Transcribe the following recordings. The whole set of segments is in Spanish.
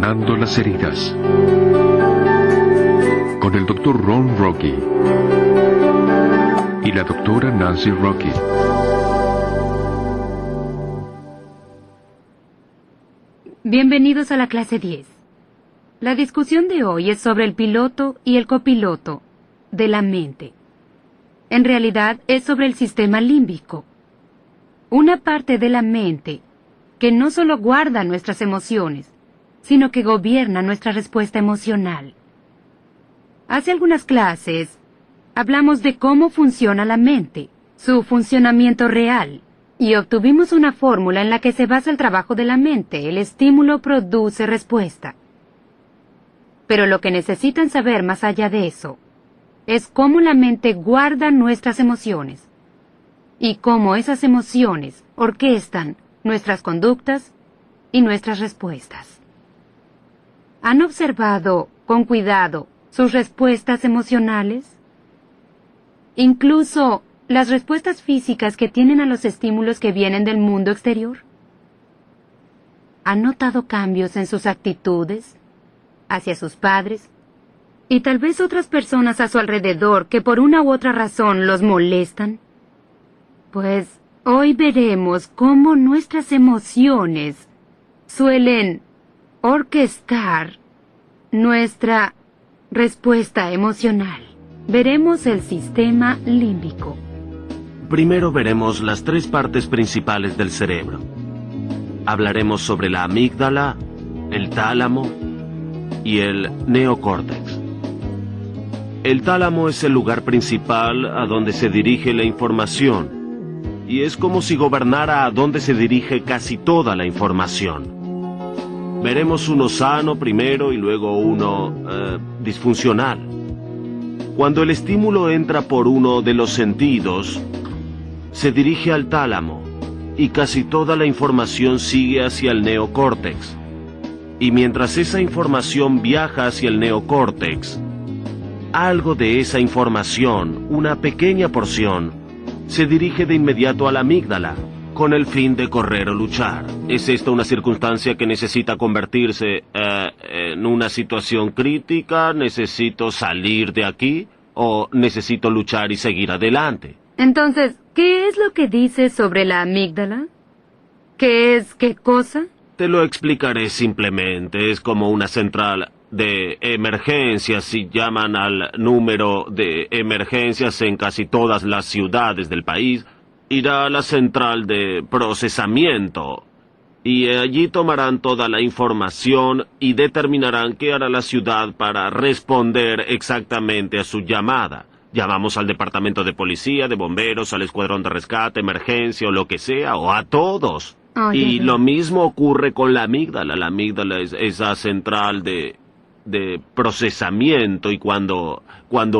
Sanando las heridas. Con el Dr. Ron Rocky y la Dra. Nancy Rocky. Bienvenidos a la clase 10. La discusión de hoy es sobre el piloto y el copiloto de la mente. En realidad es sobre el sistema límbico, una parte de la mente que no solo guarda nuestras emociones, sino que gobierna nuestra respuesta emocional. Hace algunas clases hablamos de cómo funciona la mente, su funcionamiento real, y obtuvimos una fórmula en la que se basa el trabajo de la mente. El estímulo produce respuesta. Pero lo que necesitan saber más allá de eso es cómo la mente guarda nuestras emociones y cómo esas emociones orquestan nuestras conductas y nuestras respuestas. ¿Han observado con cuidado sus respuestas emocionales? Incluso las respuestas físicas que tienen a los estímulos que vienen del mundo exterior. ¿Han notado cambios en sus actitudes hacia sus padres y tal vez otras personas a su alrededor que por una u otra razón los molestan? Pues hoy veremos cómo nuestras emociones suelen orquestar nuestra respuesta emocional. Veremos el sistema límbico. Primero veremos las tres partes principales del cerebro. Hablaremos sobre la amígdala, el tálamo y el neocórtex. El tálamo es el lugar principal a donde se dirige la información, y es como si gobernara a dónde se dirige casi toda la información. Veremos uno sano primero y luego uno disfuncional. Cuando el estímulo entra por uno de los sentidos, se dirige al tálamo, y casi toda la información sigue hacia el neocórtex. Y mientras esa información viaja hacia el neocórtex, algo de esa información, una pequeña porción, se dirige de inmediato a la amígdala, con el fin de correr o luchar. ¿Es esta una circunstancia que necesita convertirse en una situación crítica? ¿Necesito salir de aquí? ¿O necesito luchar y seguir adelante? Entonces, ¿qué es lo que dice sobre la amígdala? ¿Qué es qué cosa? Te lo explicaré simplemente. Es como una central de emergencias. Si llaman al número de emergencias en casi todas las ciudades del país, irá a la central de procesamiento, y allí tomarán toda la información y determinarán qué hará la ciudad para responder exactamente a su llamada. Llamamos al departamento de policía, de bomberos, al escuadrón de rescate, emergencia o lo que sea, o a todos. Y lo mismo ocurre con la amígdala. La amígdala es esa central de procesamiento, y cuando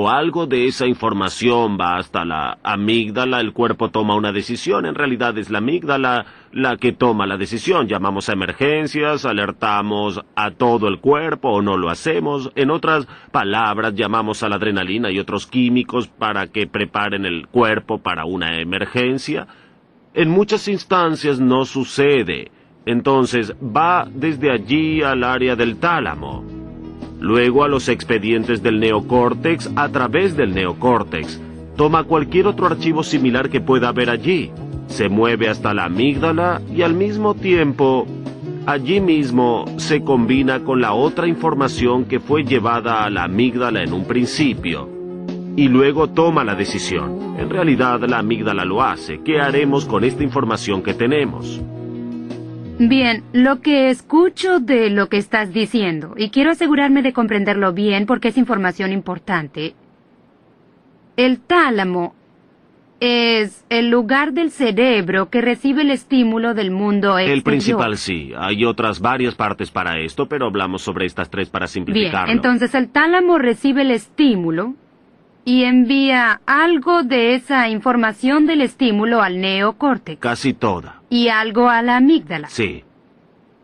algo de esa información va hasta la amígdala, el cuerpo toma una decisión. En realidad es la amígdala la que toma la decisión. Llamamos a emergencias, alertamos a todo el cuerpo o no lo hacemos. En otras palabras, llamamos a la adrenalina y otros químicos para que preparen el cuerpo para una emergencia. En muchas instancias no sucede. Entonces va desde allí al área del tálamo, luego a los expedientes del neocórtex. A través del neocórtex toma cualquier otro archivo similar que pueda haber allí, se mueve hasta la amígdala y al mismo tiempo allí mismo se combina con la otra información que fue llevada a la amígdala en un principio, y luego toma la decisión. En realidad la amígdala lo hace. ¿Qué haremos con esta información que tenemos? Bien, lo que escucho de lo que estás diciendo, y quiero asegurarme de comprenderlo bien porque es información importante. El tálamo es el lugar del cerebro que recibe el estímulo del mundo exterior. El principal sí. Hay varias partes para esto, pero hablamos sobre estas tres para simplificarlo. Bien, entonces el tálamo recibe el estímulo y envía algo de esa información del estímulo al neocórtex. Casi toda. Y algo a la amígdala. Sí.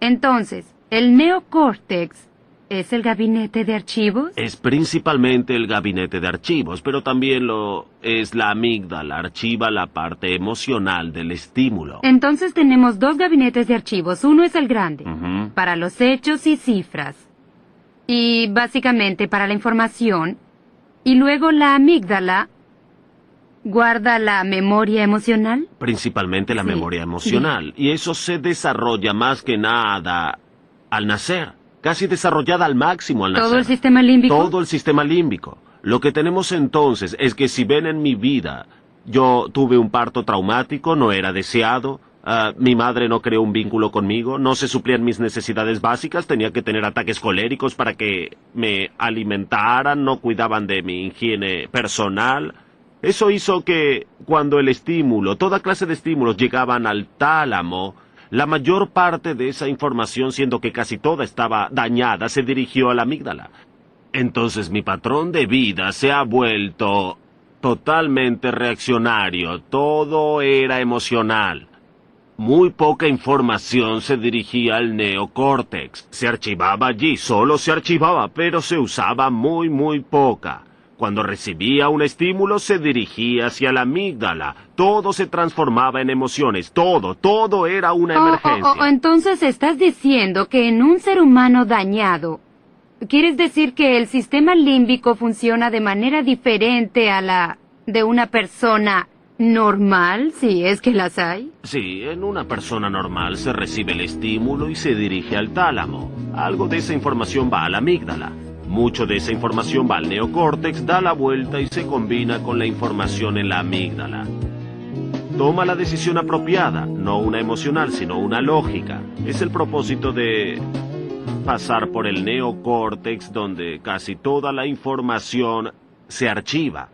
Entonces, el neocórtex ¿Es el gabinete de archivos? Es principalmente el gabinete de archivos, pero también lo es la amígdala, archiva la parte emocional del estímulo. Entonces tenemos dos gabinetes de archivos. Uno es el grande, Ujú. para los hechos y cifras. Y básicamente para la información. Y luego la amígdala guarda la memoria emocional. Principalmente la Sí, memoria emocional, y eso se desarrolla más que nada al nacer, casi desarrollada al máximo al nacer. ¿Todo el sistema límbico? Todo el sistema límbico. Lo que tenemos entonces es que si ven en mi vida, yo tuve un parto traumático, no era deseado, mi madre no creó un vínculo conmigo, no se suplían mis necesidades básicas, tenía que tener ataques coléricos para que me alimentaran, no cuidaban de mi higiene personal. Eso hizo que cuando el estímulo, toda clase de estímulos llegaban al tálamo, la mayor parte de esa información, siendo que casi toda estaba dañada, se dirigió a la amígdala. Entonces mi patrón de vida se ha vuelto totalmente reaccionario, todo era emocional. Muy poca información se dirigía al neocórtex. Se archivaba allí, solo se archivaba, pero se usaba muy poca. Cuando recibía un estímulo se dirigía hacia la amígdala. Todo se transformaba en emociones, todo era una emergencia. Entonces estás diciendo que en un ser humano dañado, ¿quieres decir que el sistema límbico funciona de manera diferente a la de una persona normal, si es que las hay? Sí, en una persona normal se recibe el estímulo y se dirige al tálamo. Algo de esa información va a la amígdala. Mucho de esa información va al neocórtex, da la vuelta y se combina con la información en la amígdala. Toma la decisión apropiada, no una emocional, sino una lógica. Es el propósito de pasar por el neocórtex, donde casi toda la información se archiva.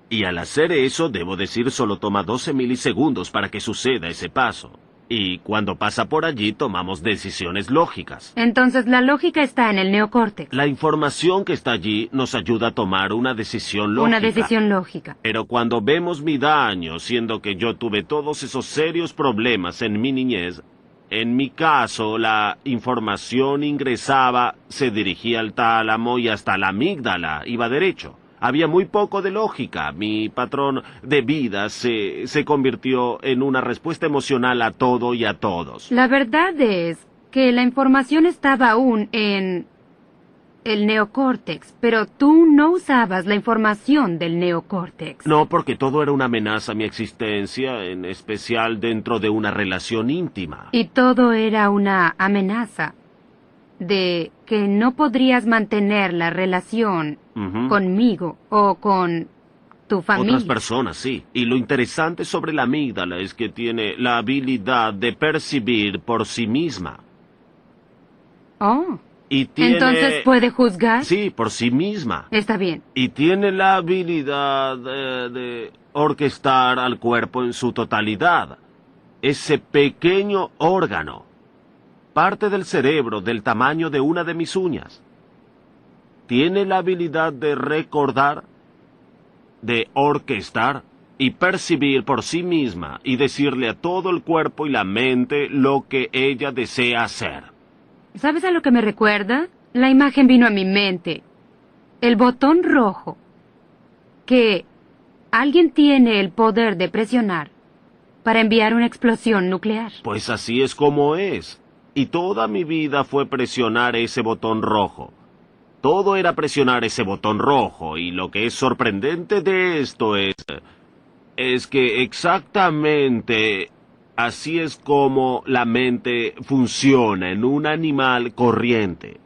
Y al hacer eso, debo decir, solo toma 12 milisegundos para que suceda ese paso. Y cuando pasa por allí, tomamos decisiones lógicas. Entonces la lógica está en el neocórtex. La información que está allí nos ayuda a tomar una decisión lógica. Una decisión lógica. Pero cuando vemos mi daño, siendo que yo tuve todos esos serios problemas en mi niñez, en mi caso, la información ingresaba, se dirigía al tálamo y hasta la amígdala iba derecho. Había muy poco de lógica. Mi patrón de vida se convirtió en una respuesta emocional a todo y a todos. La verdad es que la información estaba aún en el neocórtex, pero tú no usabas la información del neocórtex. No, porque todo era una amenaza a mi existencia, en especial dentro de una relación íntima. Y todo era una amenaza de que no podrías mantener la relación Ujú. conmigo o con tu familia. Otras personas, sí. Y lo interesante sobre la amígdala es que tiene la habilidad de percibir por sí misma. Oh, Y tiene... entonces puede juzgar. Sí, por sí misma. Está bien. Y tiene la habilidad de orquestar al cuerpo en su totalidad. Ese pequeño órgano, parte del cerebro del tamaño de una de mis uñas, tiene la habilidad de recordar, de orquestar y percibir por sí misma y decirle a todo el cuerpo y la mente lo que ella desea hacer. ¿Sabes a lo que me recuerda? La imagen vino a mi mente. El botón rojo que alguien tiene el poder de presionar para enviar una explosión nuclear. Pues así es como es. Y toda mi vida fue presionar ese botón rojo. Todo era presionar ese botón rojo, y lo que es sorprendente de esto es que exactamente así es como la mente funciona en un animal corriente.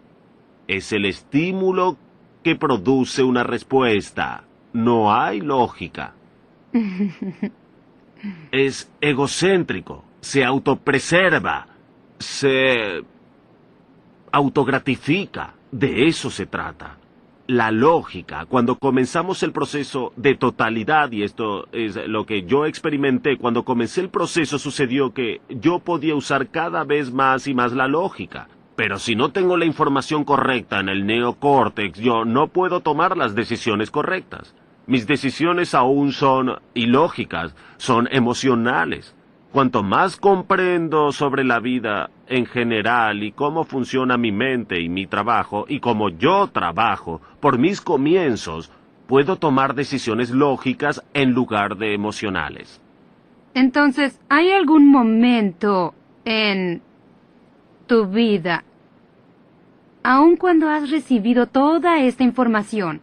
Es el estímulo que produce una respuesta. No hay lógica. Es egocéntrico, se autopreserva, se autogratifica. De eso se trata. La lógica, cuando comenzamos el proceso de totalidad, y esto es lo que yo experimenté, cuando comencé el proceso sucedió que yo podía usar cada vez más y más la lógica. Pero si no tengo la información correcta en el neocórtex, yo no puedo tomar las decisiones correctas. Mis decisiones aún son ilógicas, son emocionales. Cuanto más comprendo sobre la vida en general y cómo funciona mi mente y mi trabajo, y cómo yo trabajo, por mis comienzos, puedo tomar decisiones lógicas en lugar de emocionales. Entonces, ¿hay algún momento en tu vida, aun cuando has recibido toda esta información,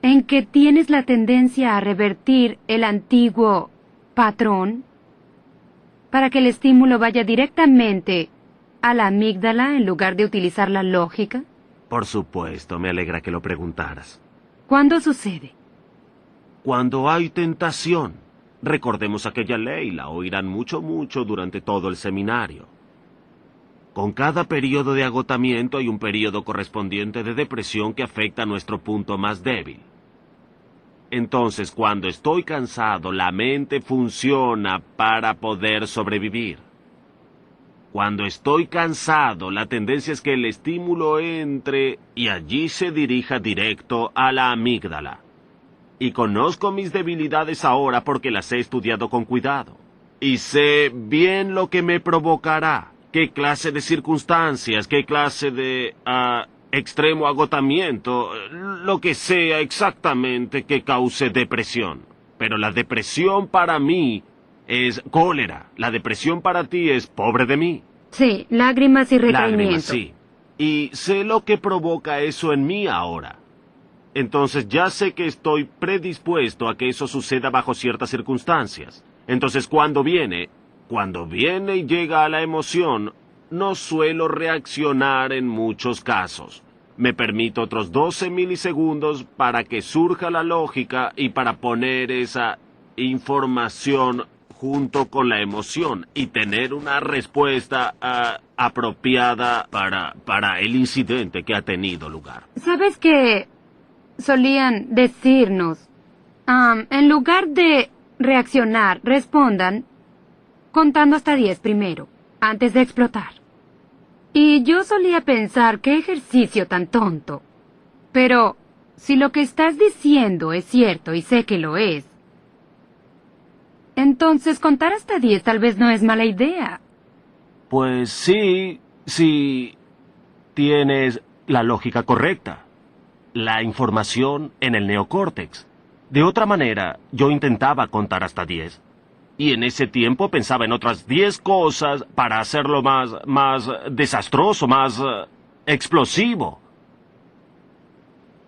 en que tienes la tendencia a revertir el antiguo patrón para que el estímulo vaya directamente a la amígdala en lugar de utilizar la lógica? Por supuesto, me alegra que lo preguntaras. ¿Cuándo sucede? Cuando hay tentación, recordemos aquella ley, la oirán mucho durante todo el seminario. Con cada periodo de agotamiento hay un periodo correspondiente de depresión que afecta a nuestro punto más débil. Entonces, cuando estoy cansado, la mente funciona para poder sobrevivir. Cuando estoy cansado, la tendencia es que el estímulo entre y allí se dirija directo a la amígdala. Y conozco mis debilidades ahora porque las he estudiado con cuidado. Y sé bien lo que me provocará, qué clase de circunstancias, qué clase de extremo agotamiento, lo que sea exactamente que cause depresión. Pero la depresión para mí es cólera. La depresión para ti es pobre de mí. Sí, lágrimas y recaimiento. Lágrimas, sí. Y sé lo que provoca eso en mí ahora. Entonces ya sé que estoy predispuesto a que eso suceda bajo ciertas circunstancias. Entonces cuando viene y llega a la emoción, no suelo reaccionar en muchos casos. Me permito otros 12 milisegundos para que surja la lógica y para poner esa información junto con la emoción y tener una respuesta apropiada para el incidente que ha tenido lugar. ¿Sabes qué solían decirnos? En lugar de reaccionar, respondan contando hasta 10 primero, antes de explotar. Y yo solía pensar, qué ejercicio tan tonto. Pero si lo que estás diciendo es cierto y sé que lo es, entonces contar hasta 10 tal vez no es mala idea. Pues sí, si tienes la lógica correcta, la información en el neocórtex. De otra manera, yo intentaba contar hasta 10. Y en ese tiempo pensaba en otras 10 cosas para hacerlo más desastroso, más explosivo.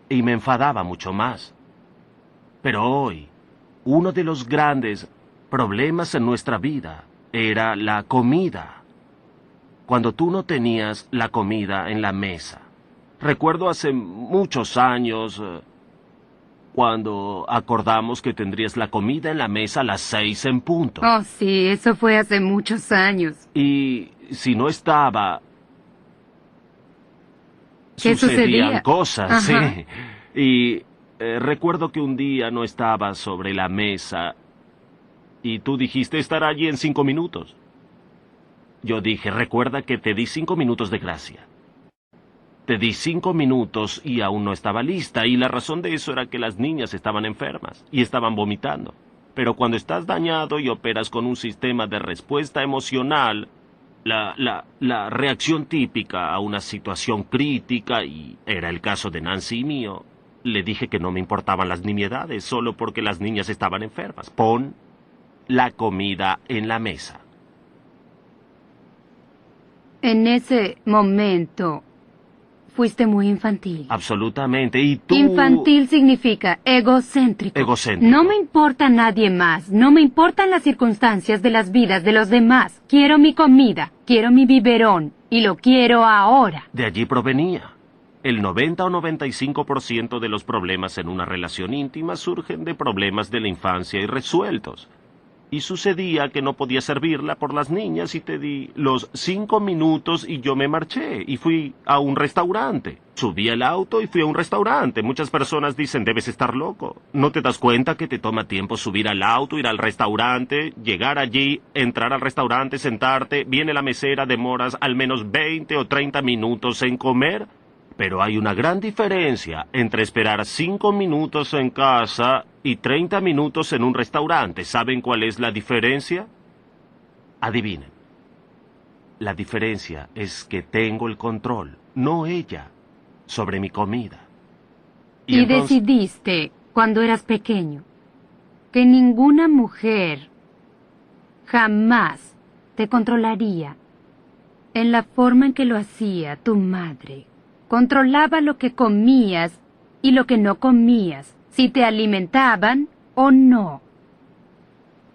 Y me enfadaba mucho más. Pero hoy, uno de los grandes problemas en nuestra vida era la comida. Cuando tú no tenías la comida en la mesa. Recuerdo hace muchos años cuando acordamos que tendrías la comida en la mesa a las 6 en punto. Oh, sí, eso fue hace muchos años. Y si no estaba, ¿Qué sucedían sucedía? cosas, Ajá. sí. Y recuerdo que un día no estaba sobre la mesa y tú dijiste estará allí en 5 minutos. Yo dije, recuerda que te di 5 minutos de gracia. Te di 5 minutos y aún no estaba lista, y la razón de eso era que las niñas estaban enfermas y estaban vomitando. Pero cuando estás dañado y operas con un sistema de respuesta emocional, la reacción típica a una situación crítica, y era el caso de Nancy y mío, le dije que no me importaban las nimiedades solo porque las niñas estaban enfermas. Pon la comida en la mesa. En ese momento, fuiste muy infantil. Absolutamente. Y tú... Infantil significa egocéntrico. Egocéntrico. No me importa nadie más, no me importan las circunstancias de las vidas de los demás. Quiero mi comida, quiero mi biberón, y lo quiero ahora. De allí provenía. El 90 o 95% de los problemas en una relación íntima surgen de problemas de la infancia irresueltos. Y sucedía que no podía servirla por las niñas y te di los 5 minutos y yo me marché y fui a un restaurante. Subí al auto y fui a un restaurante. Muchas personas dicen, debes estar loco. ¿No te das cuenta que te toma tiempo subir al auto, ir al restaurante, llegar allí, entrar al restaurante, sentarte, viene la mesera, demoras al menos 20 o 30 minutos en comer? Pero hay una gran diferencia entre esperar 5 minutos en casa y 30 minutos en un restaurante. ¿Saben cuál es la diferencia? Adivinen. La diferencia es que tengo el control, no ella, sobre mi comida. Y entonces- decidiste, cuando eras pequeño, que ninguna mujer jamás te controlaría en la forma en que lo hacía tu madre. Controlaba lo que comías y lo que no comías, si te alimentaban o no.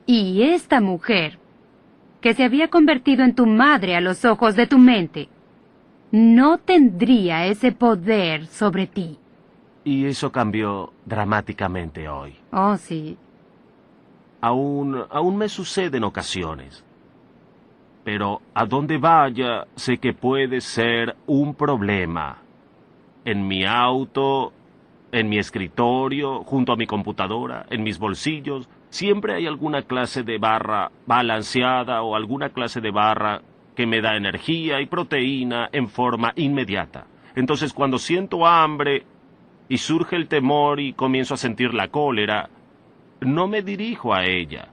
Y esta mujer, que se había convertido en tu madre a los ojos de tu mente, no tendría ese poder sobre ti. Y eso cambió dramáticamente hoy. Oh, sí. Aún me sucede en ocasiones. Pero a donde vaya, sé que puede ser un problema. En mi auto, en mi escritorio, junto a mi computadora, en mis bolsillos, siempre hay alguna clase de barra balanceada o alguna clase de barra que me da energía y proteína en forma inmediata. Entonces, cuando siento hambre y surge el temor y comienzo a sentir la cólera, no me dirijo a ella.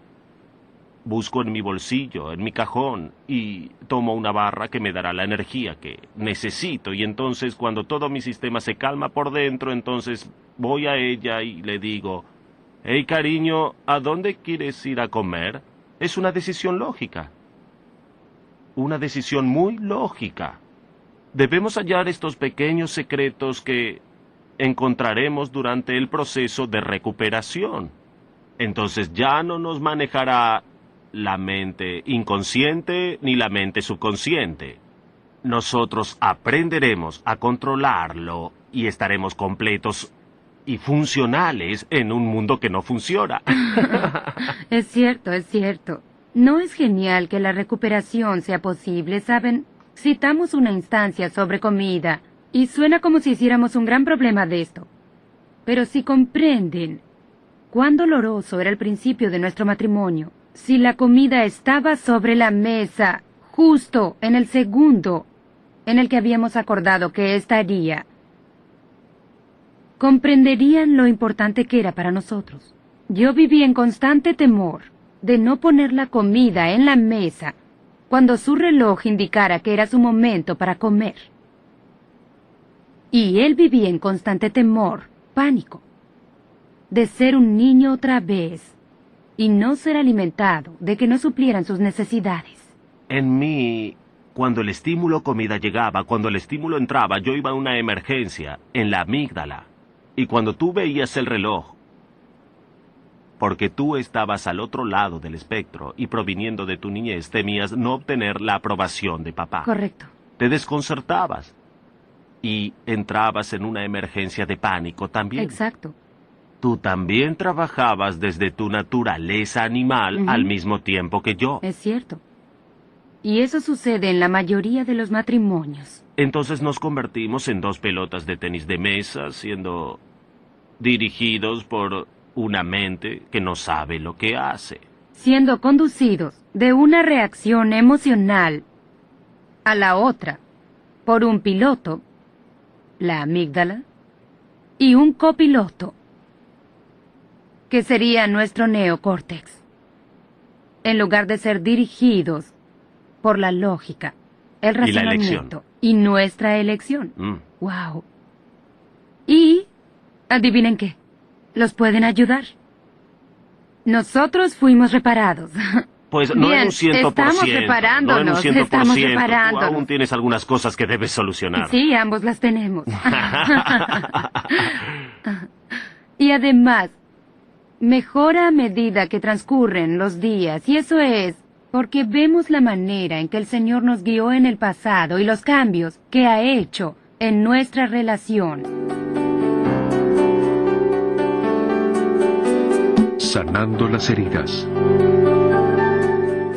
Busco en mi bolsillo, en mi cajón, y tomo una barra que me dará la energía que necesito. Y entonces, cuando todo mi sistema se calma por dentro, entonces voy a ella y le digo: «Hey, cariño, ¿a dónde quieres ir a comer?». Es una decisión lógica. Una decisión muy lógica. Debemos hallar estos pequeños secretos que encontraremos durante el proceso de recuperación. Entonces ya no nos manejará la mente inconsciente ni la mente subconsciente. Nosotros aprenderemos a controlarlo y estaremos completos y funcionales en un mundo que no funciona. Es cierto, es cierto. ¿No es genial que la recuperación sea posible? ¿Saben? Citamos una instancia sobre comida y suena como si hiciéramos un gran problema de esto. Pero si comprenden cuán doloroso era el principio de nuestro matrimonio, si la comida estaba sobre la mesa, justo en el segundo en el que habíamos acordado que estaría, comprenderían lo importante que era para nosotros. Yo viví en constante temor de no poner la comida en la mesa cuando su reloj indicara que era su momento para comer. Y él vivía en constante temor, pánico, de ser un niño otra vez y no ser alimentado, de que no suplieran sus necesidades. En mí, cuando el estímulo comida llegaba, cuando el estímulo entraba, yo iba a una emergencia en la amígdala. Y cuando tú veías el reloj, porque tú estabas al otro lado del espectro y proviniendo de tu niñez, temías no obtener la aprobación de papá. Correcto. Te desconcertabas y entrabas en una emergencia de pánico también. Exacto. Tú también trabajabas desde tu naturaleza animal al mismo tiempo que yo. Es cierto. Y eso sucede en la mayoría de los matrimonios. Entonces nos convertimos en dos pelotas de tenis de mesa, siendo dirigidos por una mente que no sabe lo que hace. Siendo conducidos de una reacción emocional a la otra por un piloto, la amígdala, y un copiloto, que sería nuestro neocórtex, en lugar de ser dirigidos por la lógica, el Y la razonamiento y nuestra elección. Mm. ¡Wow! Y, adivinen qué, los pueden ayudar. Nosotros fuimos reparados. Pues no Bien, en un 100%. estamos No en un reparándonos, 100%. estamos Tú reparándonos. aún tienes algunas cosas que debes solucionar. Sí, ambos las tenemos. Y además, mejora a medida que transcurren los días, y eso es porque vemos la manera en que el Señor nos guió en el pasado y los cambios que ha hecho en nuestra relación. Sanando las heridas.